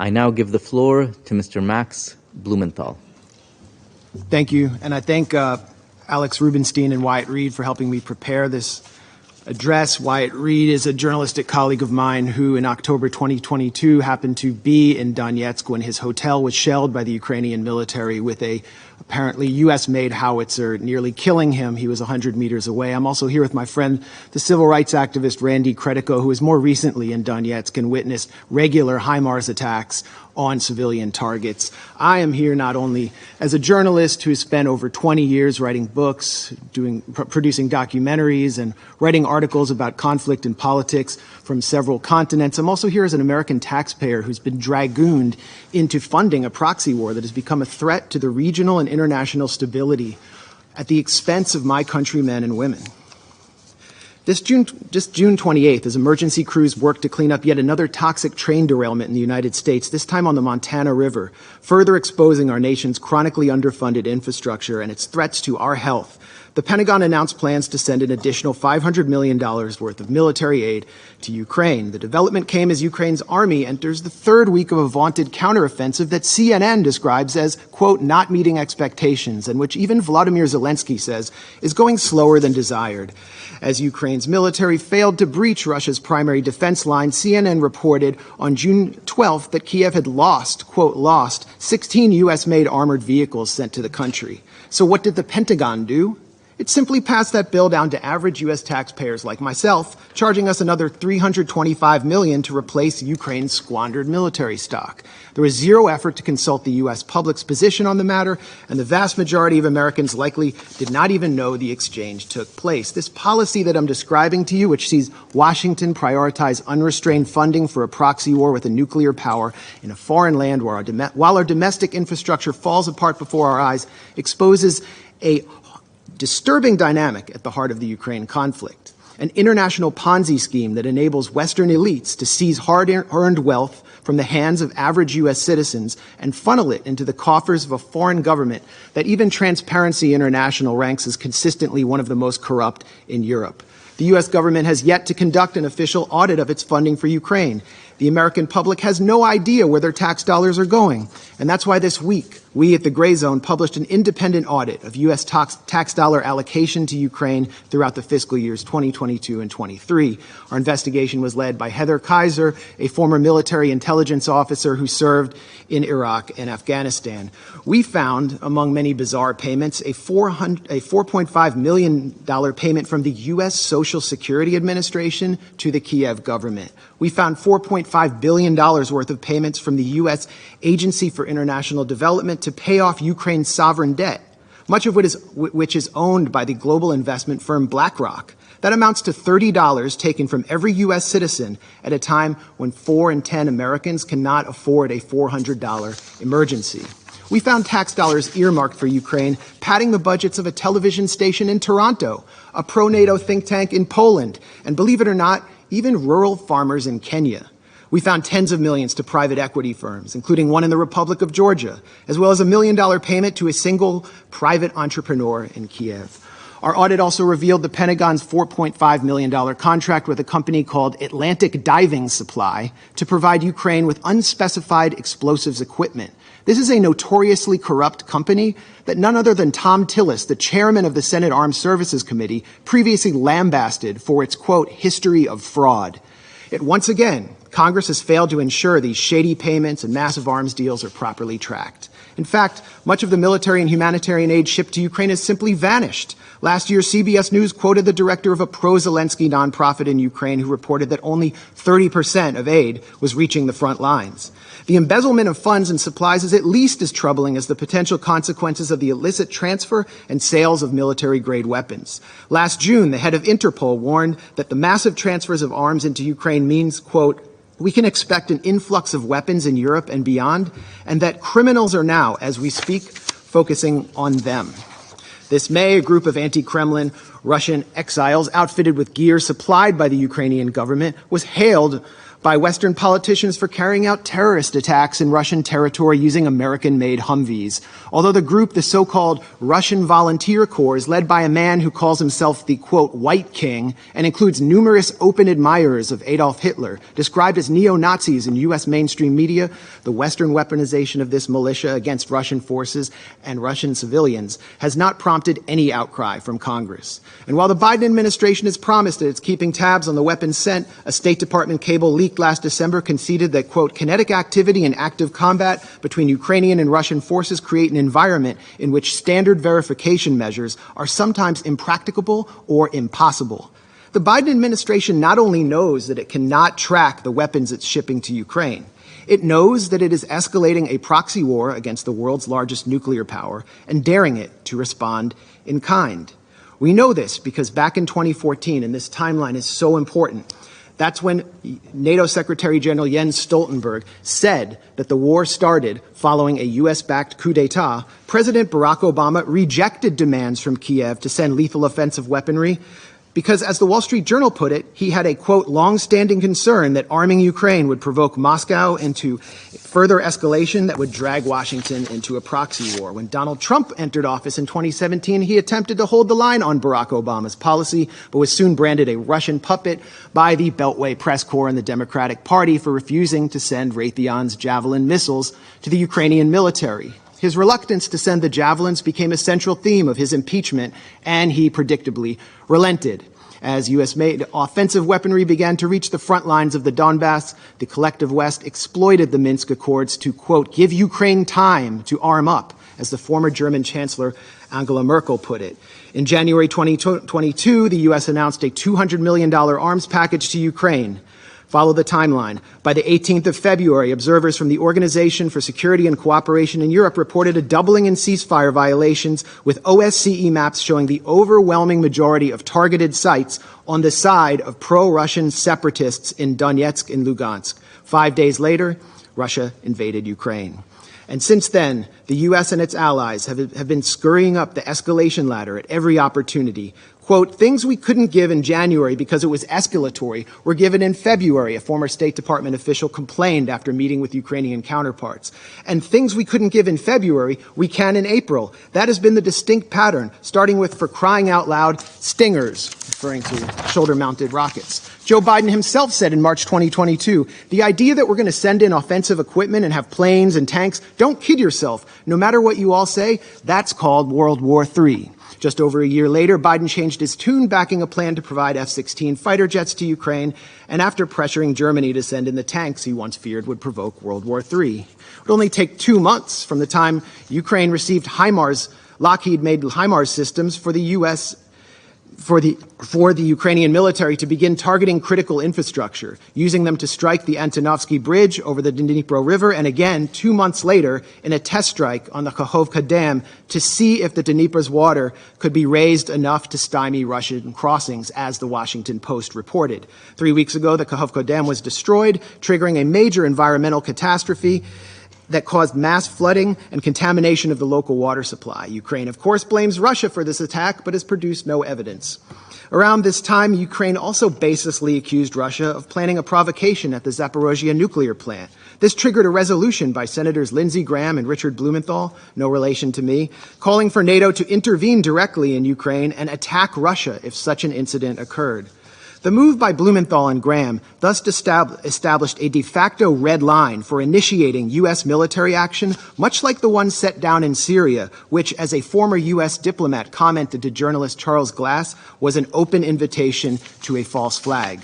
I now give the floor to Mr. Max Blumenthal. Thank you, and I thank Alex Rubenstein and Wyatt Reed for helping me prepare this address. Wyatt Reed is a journalistic colleague of mine who, in October 2022, happened to be in Donetsk when his hotel was shelled by the Ukrainian military with a apparently U.S.-made howitzer, nearly killing him. He was 100 meters away. I'm also here with my friend, the civil rights activist Randy Kretiko, who was more recently in Donetsk and witnessed regular HIMARS attacks on civilian targets. I am here not only as a journalist who spent over 20 years writing books, producing documentaries, and writing articles about conflict and politics from several continents. I'm also here as an American taxpayer who's been dragooned into funding a proxy war that has become a threat to the regional and international stability at the expense of my countrymen and women. Just June 28th, as emergency crews worked to clean up yet another toxic train derailment in the United States, this time on the Montana River, further exposing our nation's chronically underfunded infrastructure and its threats to our health, the Pentagon announced plans to send an additional $500 million worth of military aid to Ukraine. The development came as Ukraine's army enters the third week of a vaunted counteroffensive that CNN describes as, quote, not meeting expectations, and which even Volodymyr Zelensky says is going slower than desired. As Ukraine's military failed to breach Russia's primary defense line, CNN reported on June 12th that Kiev had lost, quote, lost 16 U.S.-made armored vehicles sent to the country. So what did the Pentagon do? It simply passed that bill down to average U.S. taxpayers like myself, charging us another $325 million to replace Ukraine's squandered military stock. There was zero effort to consult the U.S. public's position on the matter, and the vast majority of Americans likely did not even know the exchange took place. This policy that I'm describing to you, which sees Washington prioritize unrestrained funding for a proxy war with a nuclear power in a foreign land while our domestic infrastructure falls apart before our eyes, exposes a disturbing dynamic at the heart of the Ukraine conflict, an international Ponzi scheme that enables Western elites to seize hard-earned wealth from the hands of average U.S. citizens and funnel it into the coffers of a foreign government that even Transparency International ranks as consistently one of the most corrupt in Europe. The U.S. government has yet to conduct an official audit of its funding for Ukraine. The American public has no idea where their tax dollars are going. And that's why this week, we at the Gray Zone published an independent audit of U.S. tax dollar allocation to Ukraine throughout the fiscal years 2022 and 23. Our investigation was led by Heather Kaiser, a former military intelligence officer who served in Iraq and Afghanistan. We found, among many bizarre payments, a $4.5 million payment from the U.S. Social Security Administration to the Kiev government. We found $4.5 billion worth of payments from the U.S. Agency for International Development to pay off Ukraine's sovereign debt, much of which is owned by the global investment firm BlackRock. That amounts to $30 taken from every U.S. citizen at a time when 4 in 10 Americans cannot afford a $400 emergency. We found tax dollars earmarked for Ukraine, padding the budgets of a television station in Toronto, a pro-NATO think tank in Poland, and believe it or not, even rural farmers in Kenya. We found tens of millions to private equity firms, including one in the Republic of Georgia, as well as a $1 million payment to a single private entrepreneur in Kiev. Our audit also revealed the Pentagon's $4.5 million contract with a company called Atlantic Diving Supply to provide Ukraine with unspecified explosives equipment. This is a notoriously corrupt company that none other than Tom Tillis, the chairman of the Senate Armed Services Committee, previously lambasted for its, quote, history of fraud. Yet once again, Congress has failed to ensure these shady payments and massive arms deals are properly tracked. In fact, much of the military and humanitarian aid shipped to Ukraine has simply vanished. Last year, CBS News quoted the director of a pro-Zelensky nonprofit in Ukraine who reported that only 30% of aid was reaching the front lines. The embezzlement of funds and supplies is at least as troubling as the potential consequences of the illicit transfer and sales of military-grade weapons. Last June, the head of Interpol warned that the massive transfers of arms into Ukraine means, quote, we can expect an influx of weapons in Europe and beyond, and that criminals are now, as we speak, focusing on them. This May, a group of anti-Kremlin Russian exiles outfitted with gear supplied by the Ukrainian government was hailed by Western politicians for carrying out terrorist attacks in Russian territory using American-made Humvees. Although the group, the so-called Russian Volunteer Corps, is led by a man who calls himself the, quote, White King, and includes numerous open admirers of Adolf Hitler, described as neo-Nazis in U.S. mainstream media, the Western weaponization of this militia against Russian forces and Russian civilians has not prompted any outcry from Congress. And while the Biden administration has promised that it's keeping tabs on the weapons sent, a State Department cable leaked last December conceded that, quote, kinetic activity and active combat between Ukrainian and Russian forces create an environment in which standard verification measures are sometimes impracticable or impossible. The Biden administration not only knows that it cannot track the weapons it's shipping to Ukraine, it knows that it is escalating a proxy war against the world's largest nuclear power and daring it to respond in kind. We know this because back in 2014, and this timeline is so important, that's when NATO Secretary General Jens Stoltenberg said that the war started following a U.S.-backed coup d'etat. President Barack Obama rejected demands from Kiev to send lethal offensive weaponry because, as the Wall Street Journal put it, he had a, quote, long-standing concern that arming Ukraine would provoke Moscow into further escalation that would drag Washington into a proxy war. When Donald Trump entered office in 2017, he attempted to hold the line on Barack Obama's policy, but was soon branded a Russian puppet by the Beltway Press Corps and the Democratic Party for refusing to send Raytheon's Javelin missiles to the Ukrainian military. His reluctance to send the Javelins became a central theme of his impeachment, and he predictably relented. As U.S.-made offensive weaponry began to reach the front lines of the Donbass, the collective West exploited the Minsk Accords to, quote, give Ukraine time to arm up, as the former German Chancellor Angela Merkel put it. In January 2022, the U.S. announced a $200 million arms package to Ukraine. Follow the timeline. By the 18th of February, observers from the Organization for Security and Cooperation in Europe reported a doubling in ceasefire violations, with OSCE maps showing the overwhelming majority of targeted sites on the side of pro-Russian separatists in Donetsk and Lugansk. 5 days later, Russia invaded Ukraine. And since then, the U.S. and its allies have been scurrying up the escalation ladder at every opportunity. Quote, things we couldn't give in January because it was escalatory were given in February, a former State Department official complained after meeting with Ukrainian counterparts. And things we couldn't give in February, we can in April. That has been the distinct pattern, starting with, for crying out loud, Stingers, referring to shoulder-mounted rockets. Joe Biden himself said in March 2022, the idea that we're going to send in offensive equipment and have planes and tanks, don't kid yourself. No matter what you all say, that's called World War III. Just over a year later, Biden changed his tune, backing a plan to provide F-16 fighter jets to Ukraine, and after pressuring Germany to send in the tanks he once feared would provoke World War III. It would only take 2 months from the time Ukraine received HIMARS, Lockheed-made HIMARS systems for the U.S. For the Ukrainian military to begin targeting critical infrastructure, using them to strike the Antonovsky Bridge over the Dnipro River, and again 2 months later in a test strike on the Kakhovka Dam to see if the Dnipro's water could be raised enough to stymie Russian crossings, as the Washington Post reported. 3 weeks ago, the Kakhovka Dam was destroyed, triggering a major environmental catastrophe that caused mass flooding and contamination of the local water supply. Ukraine, of course, blames Russia for this attack, but has produced no evidence. Around this time, Ukraine also baselessly accused Russia of planning a provocation at the Zaporozhye nuclear plant. This triggered a resolution by Senators Lindsey Graham and Richard Blumenthal, no relation to me, calling for NATO to intervene directly in Ukraine and attack Russia if such an incident occurred. The move by Blumenthal and Graham thus established a de facto red line for initiating U.S. military action, much like the one set down in Syria, which, as a former U.S. diplomat commented to journalist Charles Glass, was an open invitation to a false flag.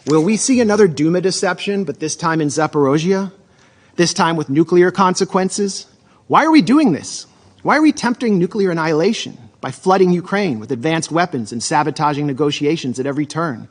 Will we see another Duma deception, but this time in Zaporozhye? This time with nuclear consequences? Why are we doing this? Why are we tempting nuclear annihilation by flooding Ukraine with advanced weapons and sabotaging negotiations at every turn?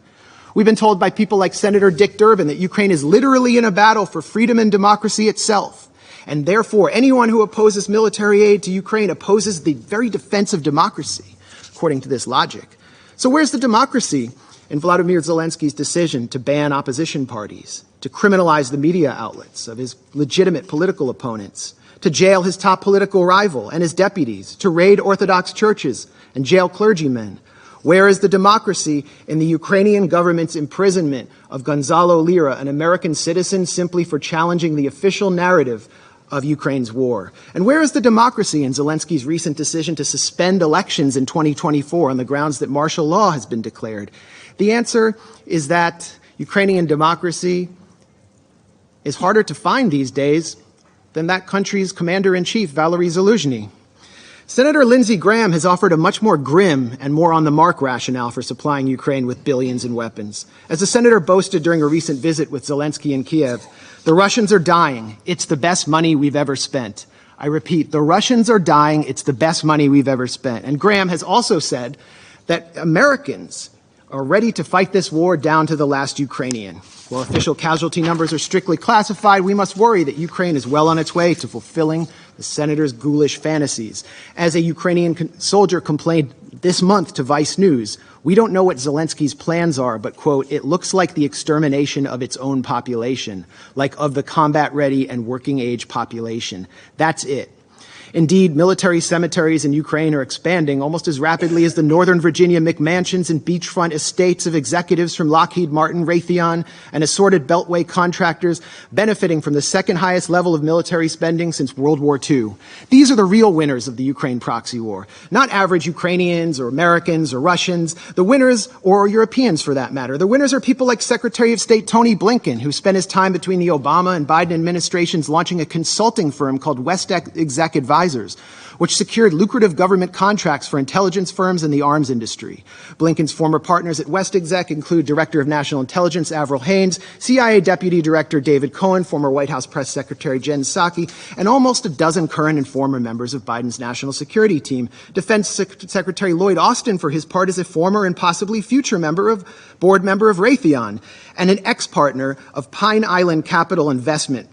We've been told by people like Senator Dick Durbin that Ukraine is literally in a battle for freedom and democracy itself, and therefore anyone who opposes military aid to Ukraine opposes the very defense of democracy, according to this logic. So where's the democracy in Vladimir Zelensky's decision to ban opposition parties, to criminalize the media outlets of his legitimate political opponents, to jail his top political rival and his deputies, to raid Orthodox churches and jail clergymen? Where is the democracy in the Ukrainian government's imprisonment of Gonzalo Lira, an American citizen, simply for challenging the official narrative of Ukraine's war? And where is the democracy in Zelensky's recent decision to suspend elections in 2024 on the grounds that martial law has been declared? The answer is that Ukrainian democracy is harder to find these days than that country's commander-in-chief, Valery Zaluzhny. Senator Lindsey Graham has offered a much more grim and more on-the-mark rationale for supplying Ukraine with billions in weapons. As the senator boasted during a recent visit with Zelensky in Kiev, the Russians are dying. It's the best money we've ever spent. I repeat, the Russians are dying. It's the best money we've ever spent. And Graham has also said that Americans are ready to fight this war down to the last Ukrainian. While official casualty numbers are strictly classified, we must worry that Ukraine is well on its way to fulfilling the senator's ghoulish fantasies. As a Ukrainian soldier complained this month to Vice News, we don't know what Zelensky's plans are, but, quote, it looks like the extermination of its own population, like of the combat-ready and working-age population. That's it. Indeed, military cemeteries in Ukraine are expanding almost as rapidly as the Northern Virginia McMansions and beachfront estates of executives from Lockheed Martin, Raytheon, and assorted Beltway contractors benefiting from the second highest level of military spending since World War II. These are the real winners of the Ukraine proxy war, not average Ukrainians or Americans or Russians. The winners, or Europeans for that matter, the winners are people like Secretary of State Tony Blinken, who spent his time between the Obama and Biden administrations launching a consulting firm called West Exec Advisors, which secured lucrative government contracts for intelligence firms and the arms industry. Blinken's former partners at West Exec include Director of National Intelligence Avril Haines, CIA Deputy Director David Cohen, former White House Press Secretary Jen Psaki, and almost a dozen current and former members of Biden's national security team. Defense Secretary Lloyd Austin, for his part, is a former and possibly future board member of Raytheon, and an ex-partner of Pine Island Capital Investment,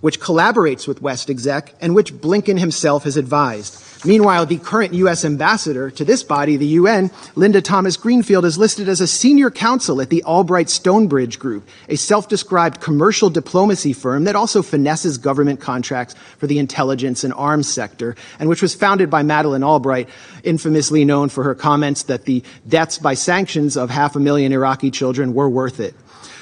which collaborates with West Exec and which Blinken himself has advised. Meanwhile, the current U.S. ambassador to this body, the UN, Linda Thomas Greenfield, is listed as a senior counsel at the Albright Stonebridge Group, a self-described commercial diplomacy firm that also finesses government contracts for the intelligence and arms sector, and which was founded by Madeleine Albright, infamously known for her comments that the deaths by sanctions of 500,000 Iraqi children were worth it.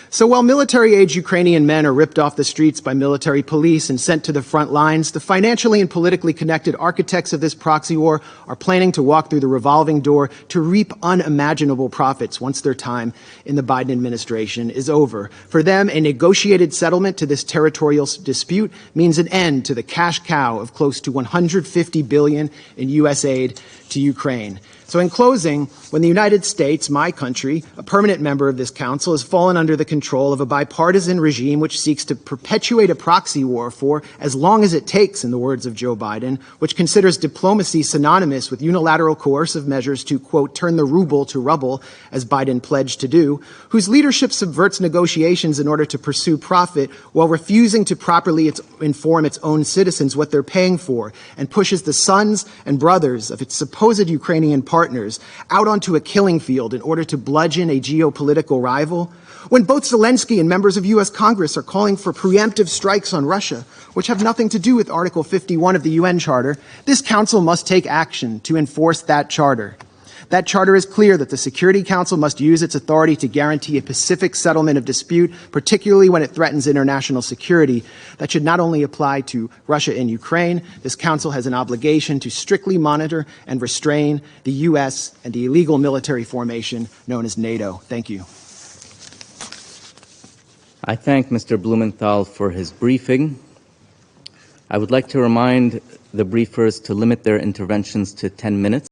So while military-age Ukrainian men are ripped off the streets by military police and sent to the front lines, the financially and politically connected architects of this proxy war are planning to walk through the revolving door to reap unimaginable profits once their time in the Biden administration is over. For them, a negotiated settlement to this territorial dispute means an end to the cash cow of close to $150 billion in U.S. aid to Ukraine. So in closing, when the United States, my country, a permanent member of this council, has fallen under the control of a bipartisan regime which seeks to perpetuate a proxy war for as long as it takes, in the words of Joe Biden, which considers diplomacy synonymous with unilateral coercive measures to, quote, turn the ruble to rubble, as Biden pledged to do, whose leadership subverts negotiations in order to pursue profit while refusing to properly inform its own citizens what they're paying for, and pushes the sons and brothers of its supposed Ukrainian partners out onto a killing field in order to bludgeon a geopolitical rival, when both Zelensky and members of U.S. Congress are calling for preemptive strikes on Russia, which have nothing to do with Article 51 of the UN Charter, this Council must take action to enforce that charter. That charter is clear that the Security Council must use its authority to guarantee a pacific settlement of dispute, particularly when it threatens international security. That should not only apply to Russia and Ukraine. This Council has an obligation to strictly monitor and restrain the U.S. and the illegal military formation known as NATO. Thank you. I thank Mr. Blumenthal for his briefing. I would like to remind the briefers to limit their interventions to 10 minutes.